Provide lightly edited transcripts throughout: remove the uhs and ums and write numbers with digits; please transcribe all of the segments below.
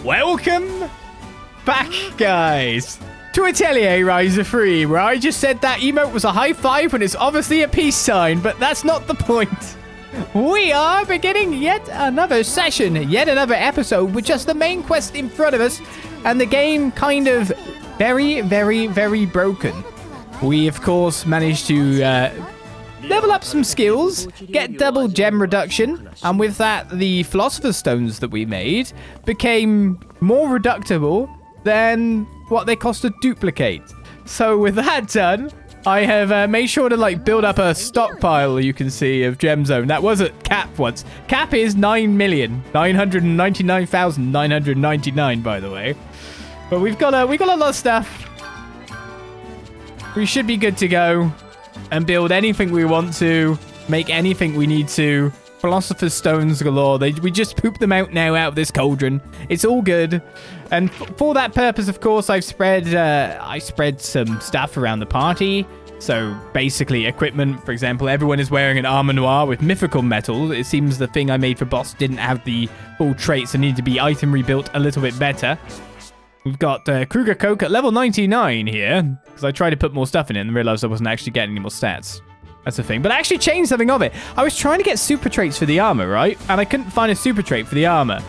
Welcome back, guys, to Atelier Ryza 3, where I just said that emote was a high five when it's obviously a peace sign, but that's not the point. We are beginning yet another session, yet another episode with just the main quest in front of us, and the game kind of very, very, very broken. We, of course, managed to level up some skills, get double gem reduction, and with that, the Philosopher's Stones that we made became more reductible than what they cost to duplicate. So with that done, I have made sure to build up a stockpile, you can see, of Gem Zone. That was at cap once. Cap is 9,999,999, by the way. But we got a lot of stuff. We should be good to go and build anything we want to, make anything we need to. Philosopher's Stones galore. We just poop them out now out of this cauldron. It's all good. And for that purpose, of course, I spread some stuff around the party. So basically equipment, for example, everyone is wearing an armor noir with mythical metal. It seems the thing I made for boss didn't have the full traits and needed to be item rebuilt a little bit better. We've got Kruger Coke at level 99 here, because I tried to put more stuff in it and realized I wasn't actually getting any more stats. That's the thing. But I actually changed something of it. I was trying to get super traits for the armor, right? And I couldn't find a super trait for the armor.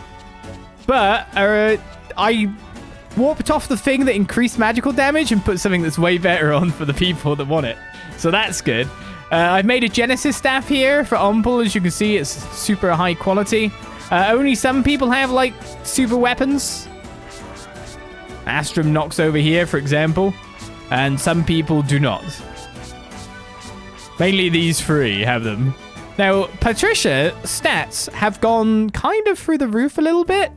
But I warped off the thing that increased magical damage and put something that's way better on for the people that want it. So that's good. I've made a Genesis staff here for Empel. As you can see, it's super high quality. Only some people have, super weapons. Ashra-am knocks over here, for example, and some people do not. Mainly these three have them. Now, Patricia's stats have gone kind of through the roof a little bit.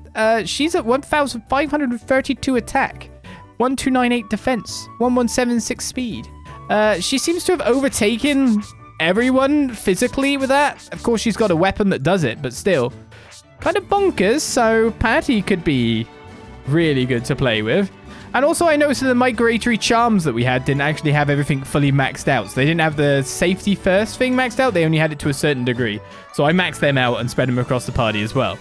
She's at 1,532 attack, 1,298 defense, 1,176 speed. She seems to have overtaken everyone physically with that. Of course, she's got a weapon that does it, but still. Kind of bonkers, so Patty could be really good to play with. And also I noticed that the migratory charms that we had didn't actually have everything fully maxed out. So they didn't have the safety first thing maxed out. They only had it to a certain degree. So I maxed them out and spread them across the party as well.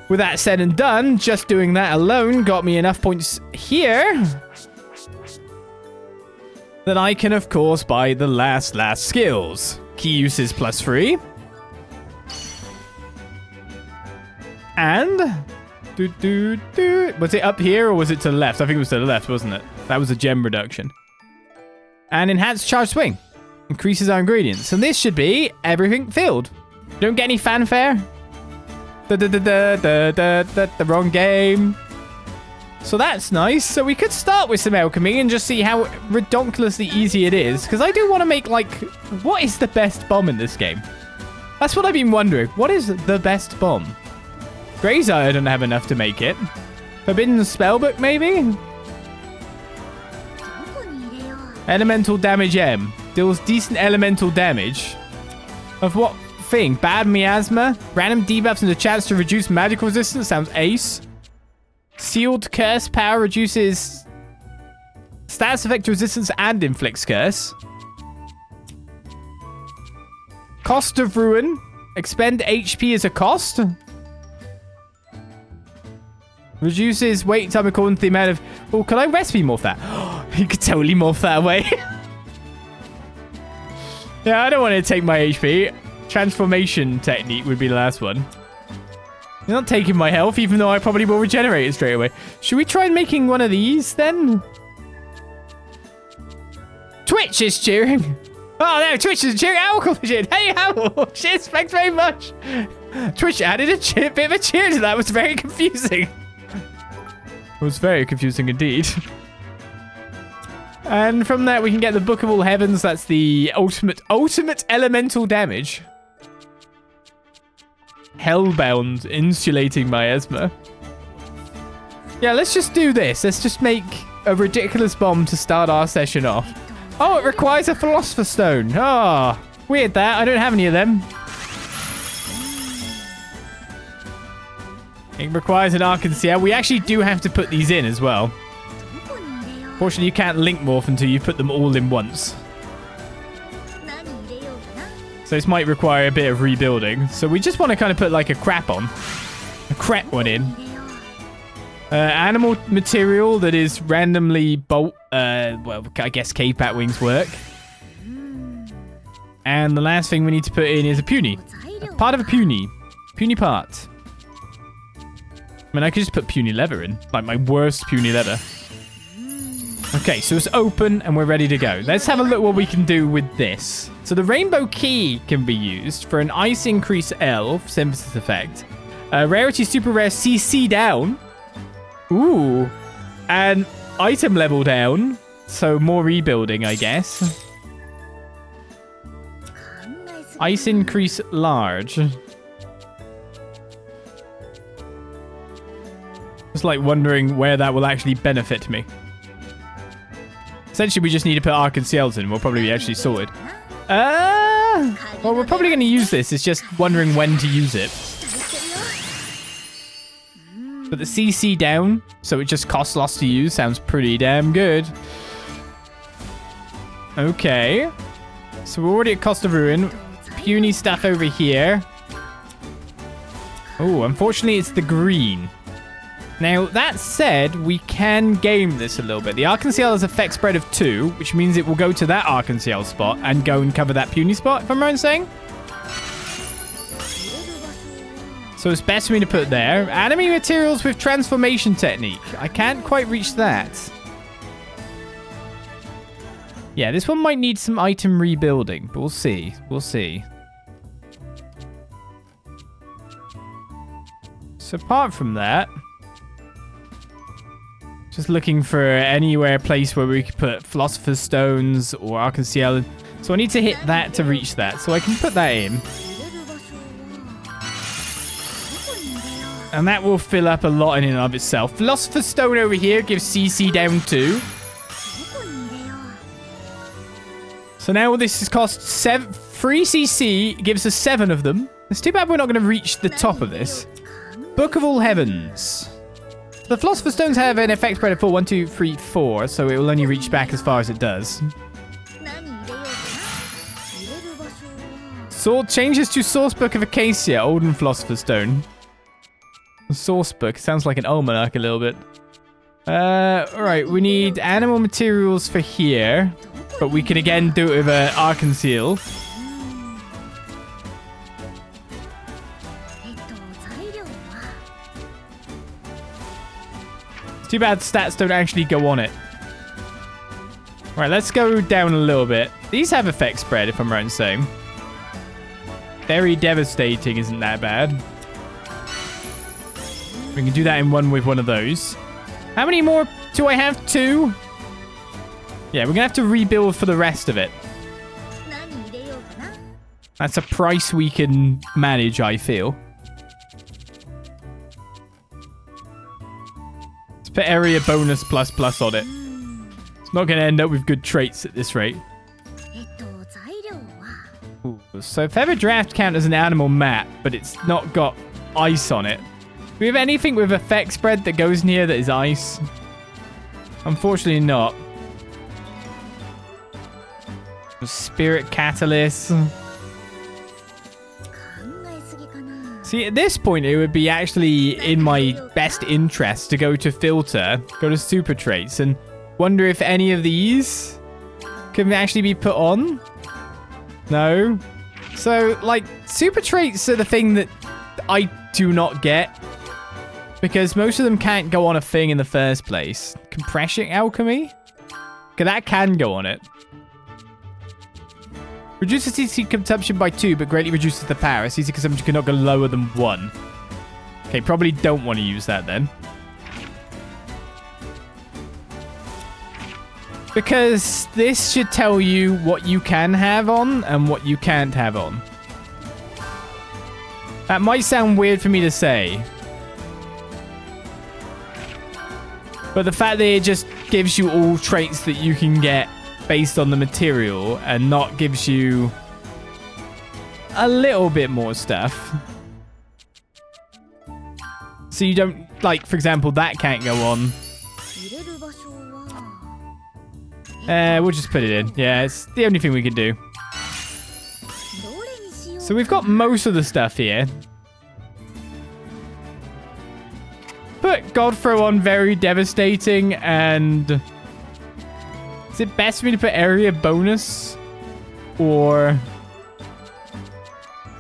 With that said and done, just doing that alone got me enough points here that I can, of course, buy the last skills. Key uses +3. And was it up here or was it to the left? I think it was to the left, wasn't it? That was a gem reduction. And enhanced charge swing. Increases our ingredients. And this should be everything filled. Don't get any fanfare. The wrong game. So that's nice. So we could start with some alchemy and just see how ridiculously easy it is. Because I do want to make, what is the best bomb in this game? That's what I've been wondering. What is the best bomb? Grazer, I don't have enough to make it. Forbidden Spellbook, maybe? Elemental Damage M. Deals decent elemental damage. Of what thing? Bad Miasma? Random debuffs and a chance to reduce magical resistance. Sounds ace. Sealed Curse Power reduces status effect resistance and inflicts curse. Cost of Ruin. Expend HP as a cost. Reduces wait time according to the amount of... Oh, can I recipe morph that? You could totally morph that away. Yeah, I don't want to take my HP. Transformation technique would be the last one. You're not taking my health, even though I probably will regenerate it straight away. Should we try making one of these, then? Twitch is cheering. Oh, no, Twitch is cheering. Owl cheering. Hey, Owl. Cheers, thanks very much. Twitch added a bit of a cheer to that. It was very confusing. It was very confusing indeed. And from that, we can get the Book of All Heavens. That's the ultimate elemental damage. Hellbound, insulating miasma. Yeah, let's just do this. Let's just make a ridiculous bomb to start our session off. Oh, it requires a Philosopher's Stone. Oh, weird that. I don't have any of them. It requires an Arc-and-Ciel. We actually do have to put these in as well. Fortunately, you can't link morph until you put them all in once. So this might require a bit of rebuilding. So we just want to kind of put a crap one in. Animal material that is randomly well, I guess cave bat wings work. And the last thing we need to put in is a puny. Part of a puny. Puny part. I mean, I could just put puny leather in. Like my worst puny leather. Okay, so it's open and we're ready to go. Let's have a look what we can do with this. So the rainbow key can be used for an ice increase L synthesis effect. Rarity super rare CC down. Ooh. And item level down. So more rebuilding, I guess. Ice increase large. Just like wondering where that will actually benefit me. Essentially, we just need to put Arc and Ciels in. We'll probably be actually sorted. Well, we're probably going to use this. It's just wondering when to use it. But the CC down, so it just costs lots to use, sounds pretty damn good. Okay. So we're already at Cost of Ruin. Puny stuff over here. Oh, unfortunately, it's the green. Now, that said, we can game this a little bit. The Arc-en-Ciel has effect spread of 2, which means it will go to that Arc-en-Ciel spot and go and cover that puny spot, if I'm right in saying. So it's best for me to put there. Enemy materials with transformation technique. I can't quite reach that. Yeah, this one might need some item rebuilding, but we'll see. We'll see. So apart from that, just looking for anywhere, place where we could put Philosopher's Stones or Arc-en-Ciel. So I need to hit that to reach that. So I can put that in. And that will fill up a lot in and of itself. Philosopher's Stone over here gives CC down 2. So now this has cost 3 CC. Gives us 7 of them. It's too bad we're not going to reach the top of this. Book of All Heavens. The Philosopher's Stones have an effect spread of 4, 1, 2, 3, 4, so it will only reach back as far as it does. Sword changes to Source Book of Acacia, Olden Philosopher's Stone. Source Book sounds like an almanac a little bit. Alright, we need animal materials for here, but we can again do it with an Arc-en-Ciel. Too bad stats don't actually go on it. Right, let's go down a little bit. These have effect spread, if I'm right in saying. Very devastating isn't that bad. We can do that in one with one of those. How many more do I have? 2? Yeah, we're going to have to rebuild for the rest of it. That's a price we can manage, I feel. Put area bonus ++ on it. It's not going to end up with good traits at this rate. Ooh, so Feather Draft count as an animal mat, but it's not got ice on it. Do we have anything with effect spread that goes in here that is ice? Unfortunately not. Spirit Catalyst. See, at this point, it would be actually in my best interest to go to filter, go to super traits, and wonder if any of these can actually be put on. No. So, like, super traits are the thing that I do not get, because most of them can't go on a thing in the first place. Compression alchemy? Okay, that can go on it. Reduces CC consumption by 2, but greatly reduces the power. CC consumption cannot go lower than 1. Okay, probably don't want to use that then. Because this should tell you what you can have on and what you can't have on. That might sound weird for me to say. But the fact that it just gives you all traits that you can get based on the material and not gives you a little bit more stuff. So you don't, like, for example, that can't go on. We'll just put it in. Yeah, it's the only thing we can do. So we've got most of the stuff here. But God throw on very devastating and... Is it best for me to put area bonus? Or...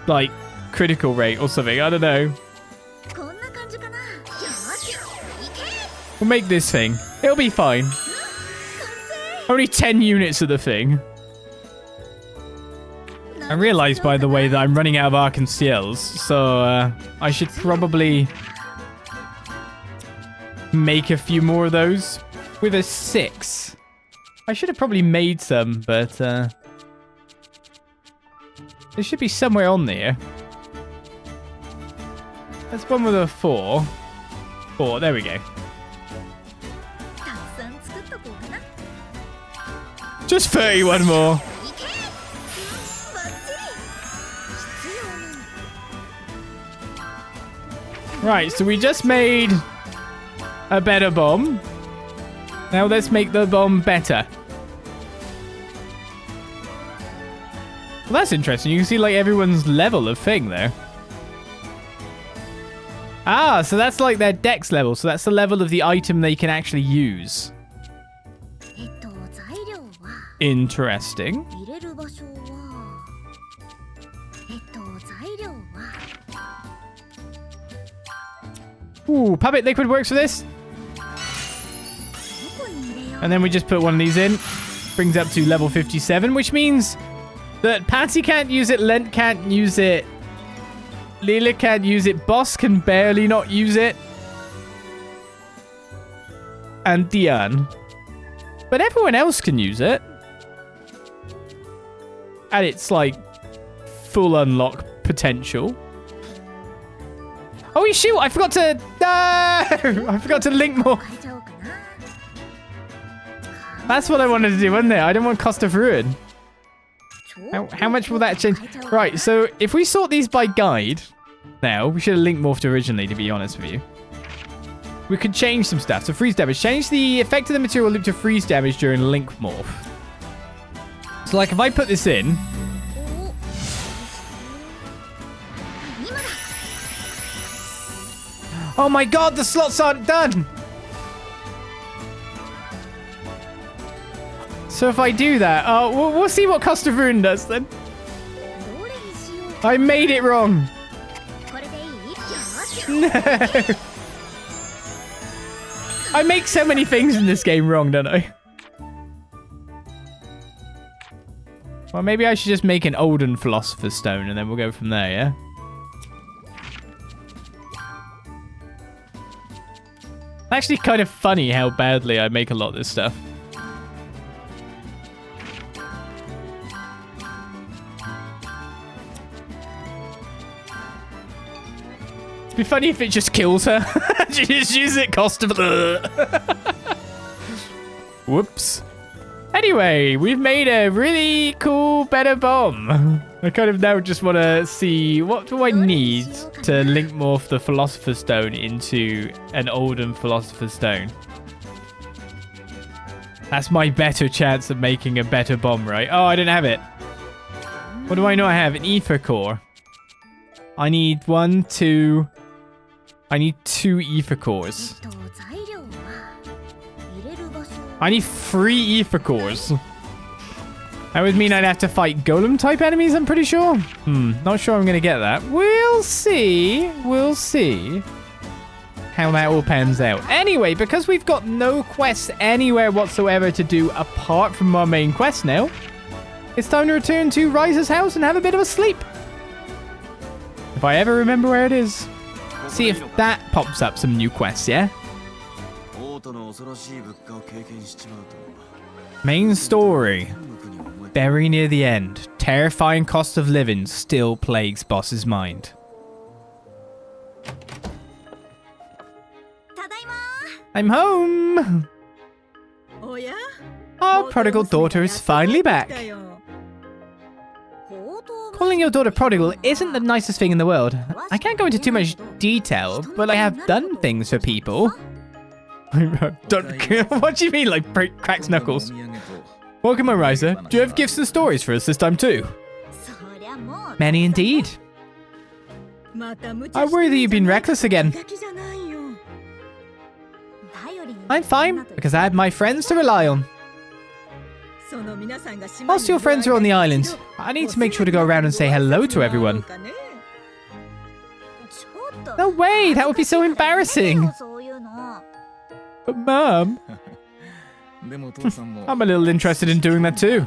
like, critical rate or something? I don't know. We'll make this thing. It'll be fine. Only 10 units of the thing. I realized, by the way, that I'm running out of Arc-en-Ciels, so I should probably make a few more of those with a 6. I should have probably made some, but there should be somewhere on there. That's one with a 4. 4, there we go. Just 31 more. Right, so we just made a better bomb. Now let's make the bomb better. Well, that's interesting. You can see like everyone's level of thing there. Ah, so that's like their dex level. So that's the level of the item they can actually use. Interesting. Ooh, puppet liquid works for this. And then we just put one of these in. Brings up to level 57, which means that Patty can't use it, Lent can't use it, Lila can't use it, Boss can barely not use it, and Diane. But everyone else can use it. And it's like full unlock potential. Oh, shoot! I forgot to... No! I forgot to link more. That's what I wanted to do, wasn't it? I didn't want Cost of Ruin. How much will that change? Right, so if we sort these by guide... Now, we should have link morphed originally, to be honest with you. We could change some stuff. So freeze damage. Change the effect of the material loop to freeze damage during link morph. So like if I put this in... Oh my god, the slots aren't done! So if I do that, we'll see what Cost of Ruin does then. I made it wrong. No. I make so many things in this game wrong, don't I? Well, maybe I should just make an Olden Philosopher's Stone and then we'll go from there, yeah? Actually kind of funny how badly I make a lot of this stuff. It'd be funny if it just kills her. Just use it, cost of... Whoops. Anyway, we've made a really cool, better bomb. I kind of now just want to see what do I need to link morph the Philosopher's Stone into an Olden Philosopher's Stone. That's my better chance of making a better bomb, right? Oh, I didn't have it. What do I not have? An ether core. I need 1, 2... I need 2 ether cores. I need 3 ether cores. That would mean I'd have to fight golem-type enemies, I'm pretty sure. Not sure I'm going to get that. We'll see. We'll see how that all pans out. Anyway, because we've got no quests anywhere whatsoever to do apart from our main quest now, it's time to return to Ryza's house and have a bit of a sleep. If I ever remember where it is. See if that pops up some new quests, yeah? Main story. Very near the end. Terrifying cost of living still plagues Boss's mind. I'm home! Our prodigal daughter is finally back. Calling your daughter prodigal isn't the nicest thing in the world. I can't go into too much detail, but I have done things for people. What do you mean, like cracks knuckles? Welcome, Ryza. Do you have gifts and stories for us this time too? Many indeed. I worry that you've been reckless again. I'm fine, because I have my friends to rely on. Whilst your friends are on the island, I need to make sure to go around and say hello to everyone. No way, that would be so embarrassing. But Mom, I'm a little interested in doing that too.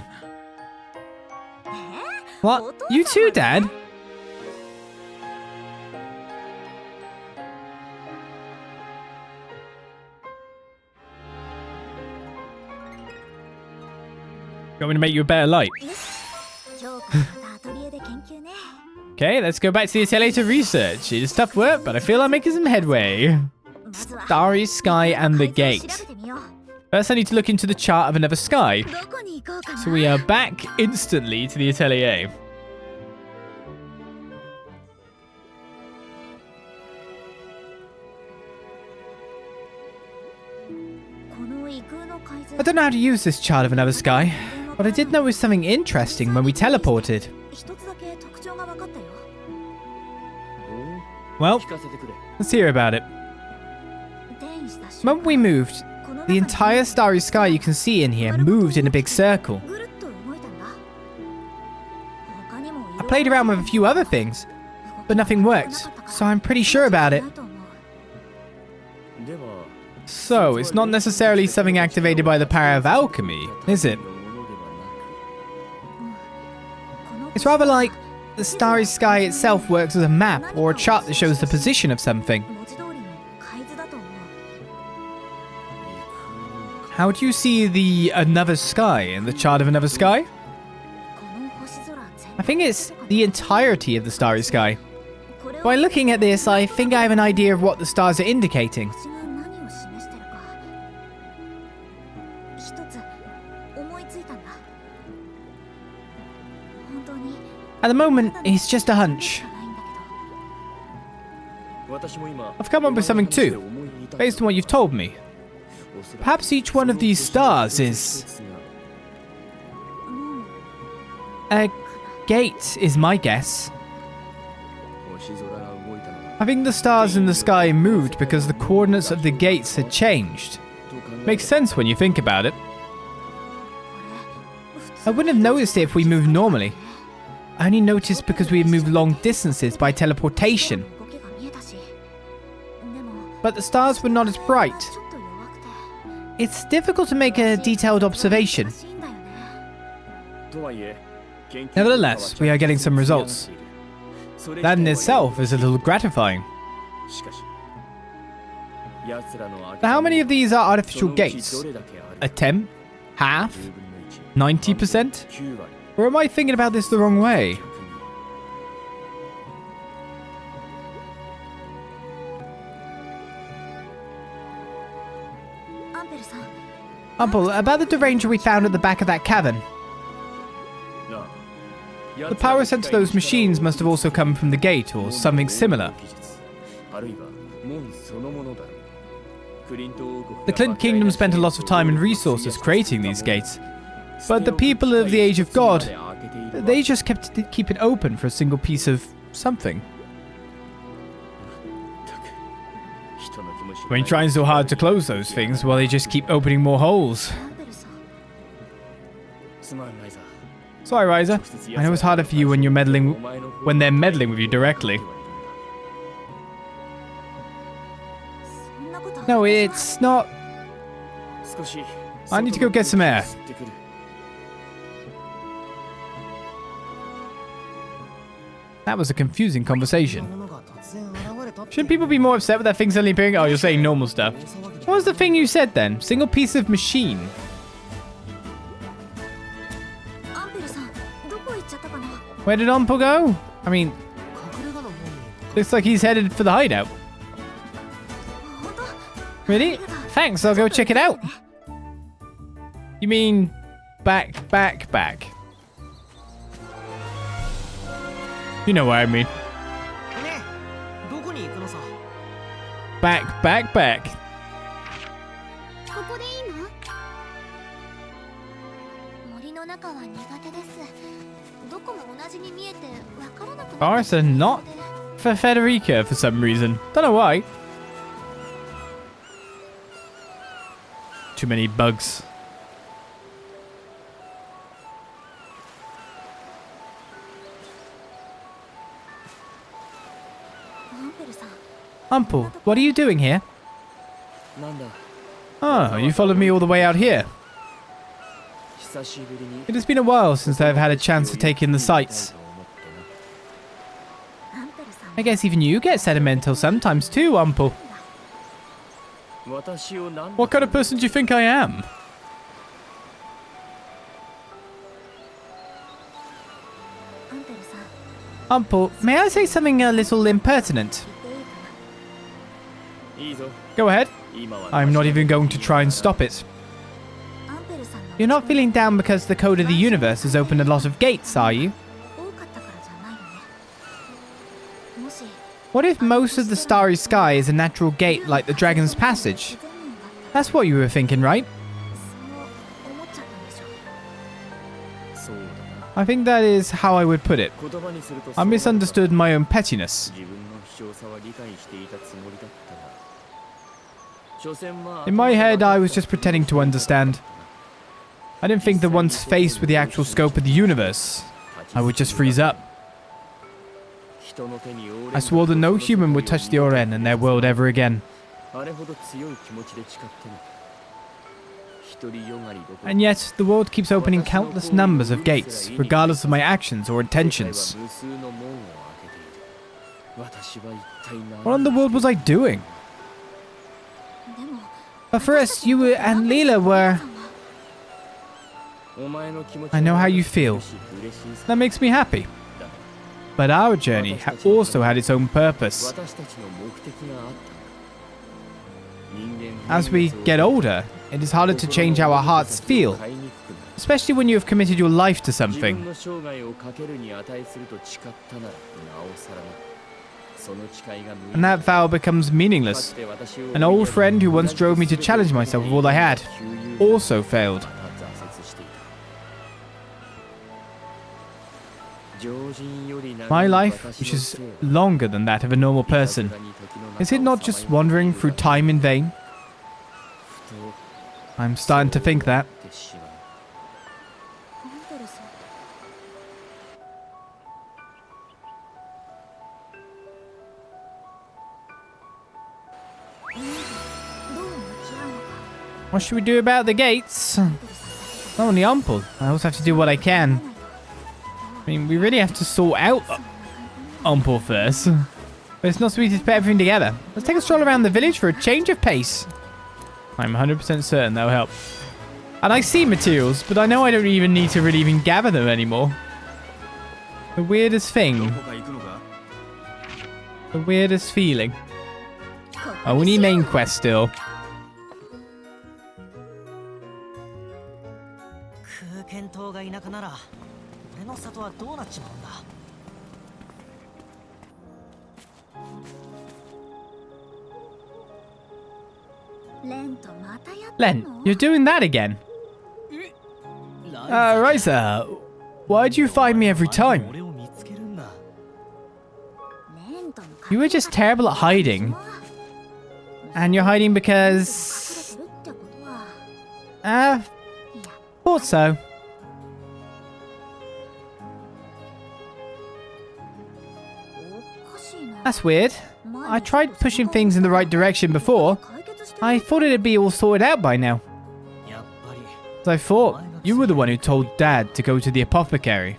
What? You too, Dad? You want me to make you a better light? Okay, let's go back to the Atelier to research. It is tough work, but I feel I'm making some headway. Starry sky and the gate. First, I need to look into the chart of another sky. So we are back instantly to the Atelier. I don't know how to use this chart of another sky, but I did notice something interesting when we teleported. Well, let's hear about it. When we moved, the entire starry sky you can see in here moved in a big circle. I played around with a few other things, but nothing worked, so I'm pretty sure about it. So, it's not necessarily something activated by the power of alchemy, is it? It's rather like the starry sky itself works as a map or a chart that shows the position of something. How do you see the another sky in the chart of another sky? I think it's the entirety of the starry sky. By looking at this, I think I have an idea of what the stars are indicating. At the moment, it's just a hunch. I've come up with something too, based on what you've told me. Perhaps each one of these stars is... a gate, is my guess. I think the stars in the sky moved because the coordinates of the gates had changed. Makes sense when you think about it. I wouldn't have noticed it if we moved normally. I only noticed because we had moved long distances by teleportation. But the stars were not as bright. It's difficult to make a detailed observation. Nevertheless, we are getting some results. That in itself is a little gratifying. Now, how many of these are artificial gates? A tenth? Half? 90%? Or am I thinking about this the wrong way? Empel, about the deranger we found at the back of that cavern. The power sent to those machines must have also come from the gate or something similar. The Clint Kingdom spent a lot of time and resources creating these gates. But the people of the Age of God, they just keep it open for a single piece of something. When trying so hard to close those things, well, they just keep opening more holes. Sorry, Ryza. I know it's harder for you when they're meddling with you directly. No, it's not. I need to go get some air. That was a confusing conversation. Shouldn't people be more upset with that thing suddenly appearing? Oh, you're saying normal stuff. What was the thing you said then? Single piece of machine. Where did Empel go? I mean, looks like he's headed for the hideout. Really? Thanks, I'll go check it out. You mean back. You know what I mean. Back. Forests are not for Federica for some reason. Don't know why. Too many bugs. Empel, what are you doing here? Oh, you followed me all the way out here. It has been a while since I've had a chance to take in the sights. I guess even you get sentimental sometimes too, Empel. What kind of person do you think I am? Empel, may I say something a little impertinent? Go ahead. I'm not even going to try and stop it. You're not feeling down because the code of the universe has opened a lot of gates, are you? What if most of the starry sky is a natural gate like the Dragon's Passage? That's what you were thinking, right? I think that is how I would put it. I misunderstood my own pettiness. In my head, I was just pretending to understand. I didn't think that once faced with the actual scope of the universe, I would just freeze up. I swore that no human would touch the Oren and their world ever again. And yet, the world keeps opening countless numbers of gates, regardless of my actions or intentions. What in the world was I doing? But for us, you and Leela were... I know how you feel. That makes me happy. But our journey also had its own purpose. As we get older, it is harder to change how our hearts feel, especially when you have committed your life to something. And that vow becomes meaningless. An old friend who once drove me to challenge myself with all I had also failed. My life, which is longer than that of a normal person, is it not just wandering through time in vain? I'm starting to think that. What should we do about the gates? Not only Empel, I also have to do what I can. I mean, we really have to sort out Empel first. But it's not so easy to put everything together. Let's take a stroll around the village for a change of pace. I'm 100% certain that'll help. And I see materials, but I know I don't even need to really even gather them anymore. The weirdest thing. The weirdest feeling. Oh, we need main quest still. Len, you're doing that again. Ryza, why'd you find me every time? You were just terrible at hiding. And you're hiding because... thought so. That's weird. I tried pushing things in the right direction before. I thought it'd be all sorted out by now. But I thought you were the one who told Dad to go to the apothecary.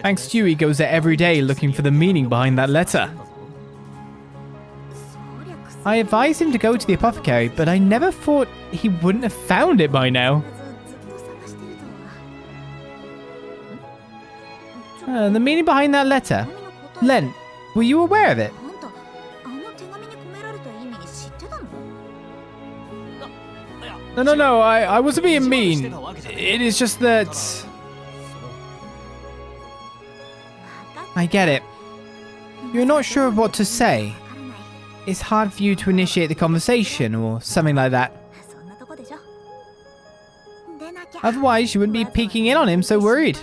Thanks to you, he goes there every day looking for the meaning behind that letter. I advised him to go to the apothecary, but I never thought he wouldn't have found it by now. The meaning behind that letter? Len, were you aware of it? No, I wasn't being mean. It is just that... I get it. You're not sure of what to say. It's hard for you to initiate the conversation or something like that. Otherwise, you wouldn't be peeking in on him so worried.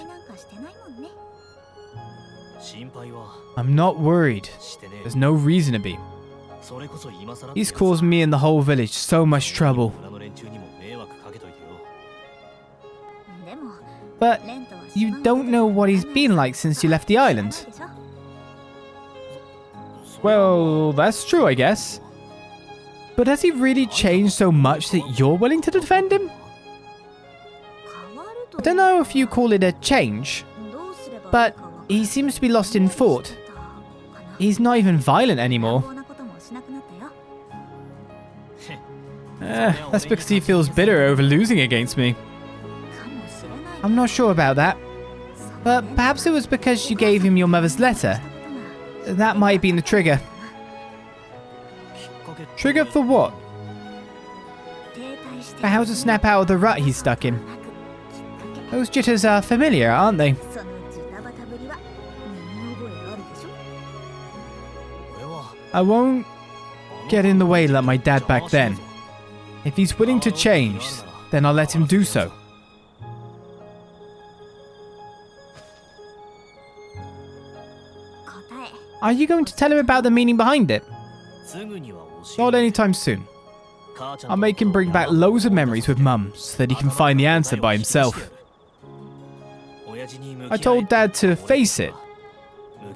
I'm not worried. There's no reason to be. He's caused me and the whole village so much trouble. But you don't know what he's been like since you left the island. Well, that's true, I guess. But has he really changed so much that you're willing to defend him? I don't know if you call it a change, but he seems to be lost in thought. He's not even violent anymore. That's because he feels bitter over losing against me. I'm not sure about that. But perhaps it was because you gave him your mother's letter. That might have been the trigger. Trigger for what? For how to snap out of the rut he's stuck in. Those jitters are familiar, aren't they? I won't get in the way like my dad back then. If he's willing to change, then I'll let him do so. Are you going to tell him about the meaning behind it? Not anytime soon. I'll make him bring back loads of memories with Mum so that he can find the answer by himself. I told Dad to face it,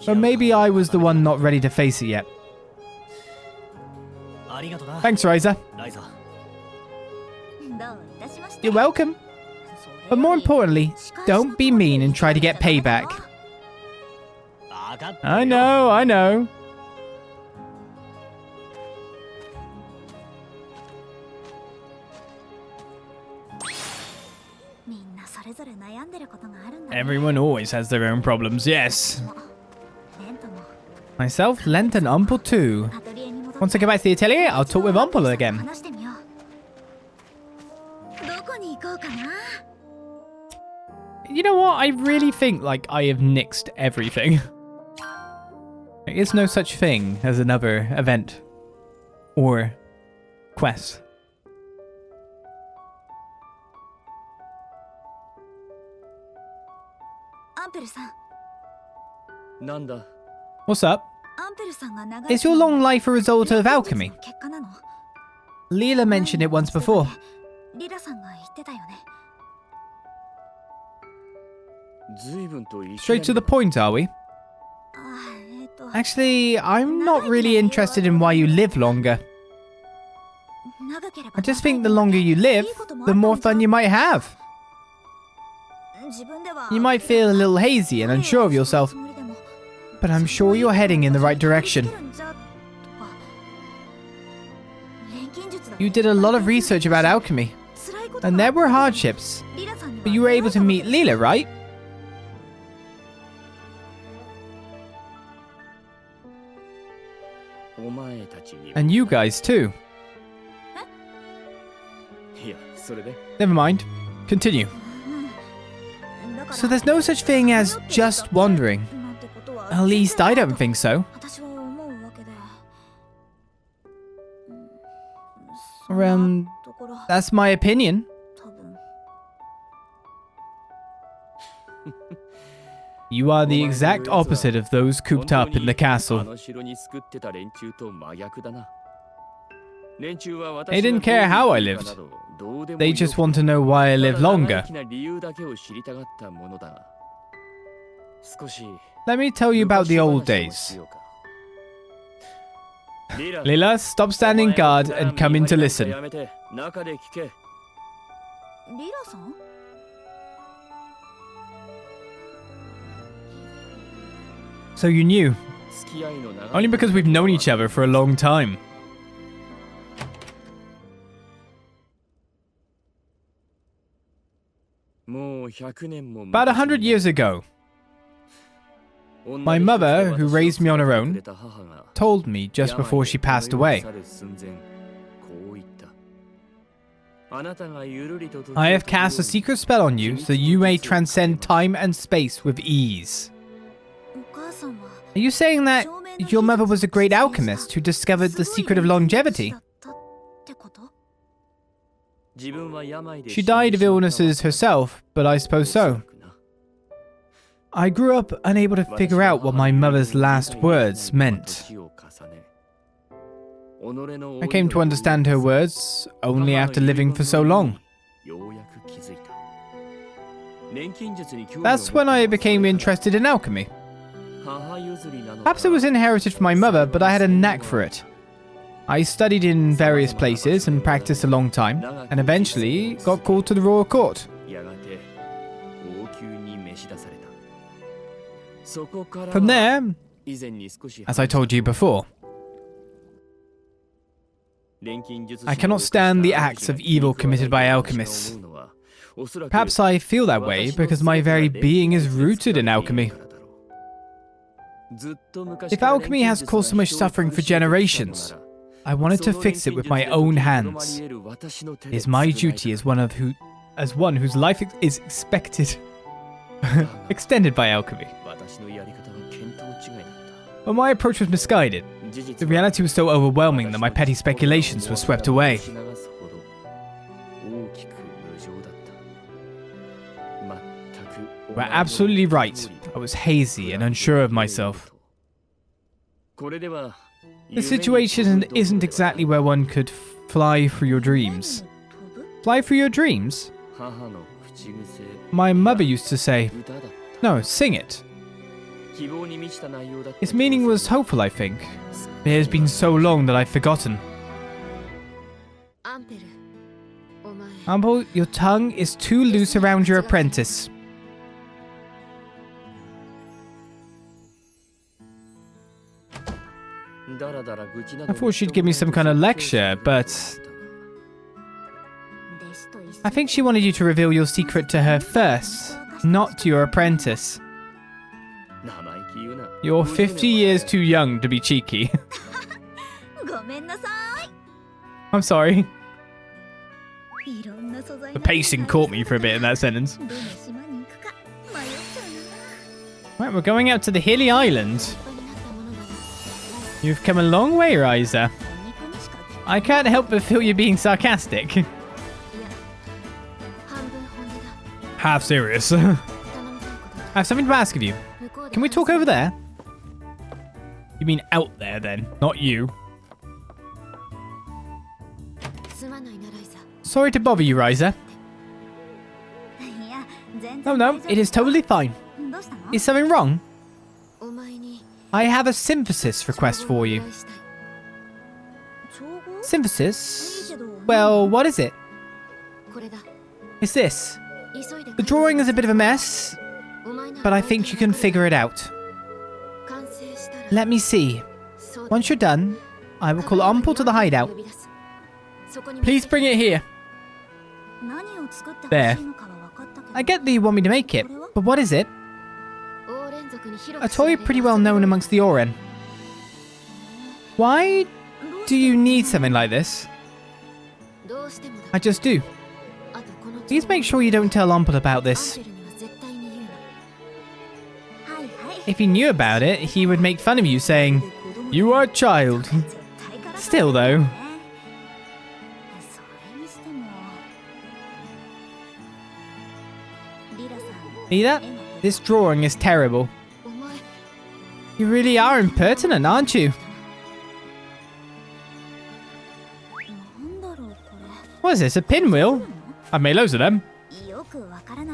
but maybe I was the one not ready to face it yet. Thanks, Ryza. You're welcome. But more importantly, don't be mean and try to get payback. I know. Everyone always has their own problems, yes. Myself, Lent, and Empel too. Once I get back to the atelier, I'll talk with Empel again. You know what? I really think like I have nixed everything. There is no such thing as another event or quest. What's up? Is your long life a result of alchemy? Leela mentioned it once before. Straight to the point, are we? Actually, I'm not really interested in why you live longer. I just think the longer you live, the more fun you might have. You might feel a little hazy and unsure of yourself, but I'm sure you're heading in the right direction. You did a lot of research about alchemy, and there were hardships, but you were able to meet Leela, right? And you guys too. Never mind. Continue. So there's no such thing as just wandering. At least I don't think so. That's my opinion. You are the exact opposite of those cooped up in the castle. They didn't care how I lived. They just want to know why I live longer. Let me tell you about the old days. Leela, stop standing guard and come in to listen. So you knew? Only because we've known each other for a long time. About 100 years ago, my mother, who raised me on her own, told me just before she passed away. I have cast a secret spell on you so you may transcend time and space with ease. Are you saying that your mother was a great alchemist who discovered the secret of longevity? She died of illnesses herself, but I suppose so. I grew up unable to figure out what my mother's last words meant. I came to understand her words only after living for so long. That's when I became interested in alchemy. Perhaps it was inherited from my mother, but I had a knack for it. I studied in various places and practiced a long time, and eventually got called to the royal court. From there, as I told you before, I cannot stand the acts of evil committed by alchemists. Perhaps I feel that way because my very being is rooted in alchemy. If alchemy has caused so much suffering for generations, I wanted to fix it with my own hands. It is my duty as one whose life is extended by alchemy. But my approach was misguided. The reality was so overwhelming that my petty speculations were swept away. You are absolutely right. I was hazy and unsure of myself. The situation isn't exactly where one could fly through your dreams. Fly through your dreams? My mother used to say, no, sing it. Its meaning was hopeful, I think. It has been so long that I've forgotten. Empel, your tongue is too loose around your apprentice. I thought she'd give me some kind of lecture, but I think she wanted you to reveal your secret to her first, not to your apprentice. You're 50 years too young to be cheeky. I'm sorry. The pacing caught me for a bit in that sentence. Right, we're going out to the hilly island. You've come a long way, Ryza. I can't help but feel you're being sarcastic. Half serious. I have something to ask of you. Can we talk over there? You mean out there then, not you. Sorry to bother you, Ryza. Oh no, it is totally fine. Is something wrong? I have a synthesis request for you. Synthesis? Well, what is it? It's this. The drawing is a bit of a mess, but I think you can figure it out. Let me see. Once you're done, I will call Empel to the hideout. Please bring it here. There. I get that you want me to make it, but what is it? A toy pretty well known amongst the Oren. Why do you need something like this? I just do. Please make sure you don't tell Empel about this. If he knew about it, he would make fun of you saying, "You are a child." Still though. Lila, this drawing is terrible. You really are impertinent, aren't you? What is this, a pinwheel? I've made loads of them.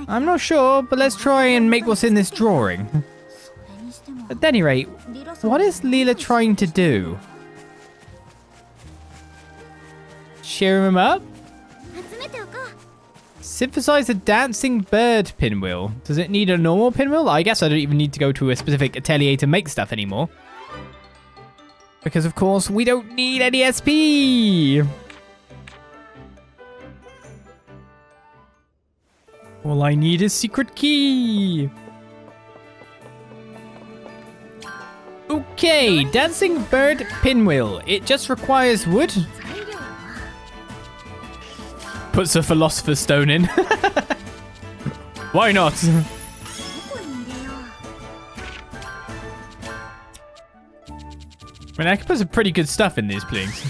I'm not sure, but let's try and make what's in this drawing. At any rate, what is Lila trying to do? Cheer him up? Synthesize a dancing bird pinwheel. Does it need a normal pinwheel? I guess I don't even need to go to a specific atelier to make stuff anymore. Because of course, we don't need any SP! All I need is secret key! Okay, dancing bird pinwheel. It just requires wood. Puts a philosopher's stone in. Why not? I mean, I can put some pretty good stuff in these things.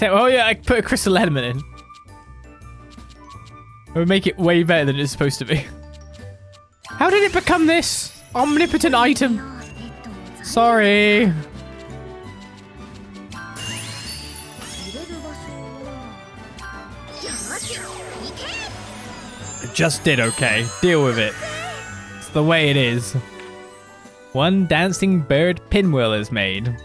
Oh yeah, I put a crystal element in. It would make it way better than it's supposed to be. How did it become this? Omnipotent item. Sorry. I just did okay. Deal with it. It's the way it is. One dancing bird pinwheel is made.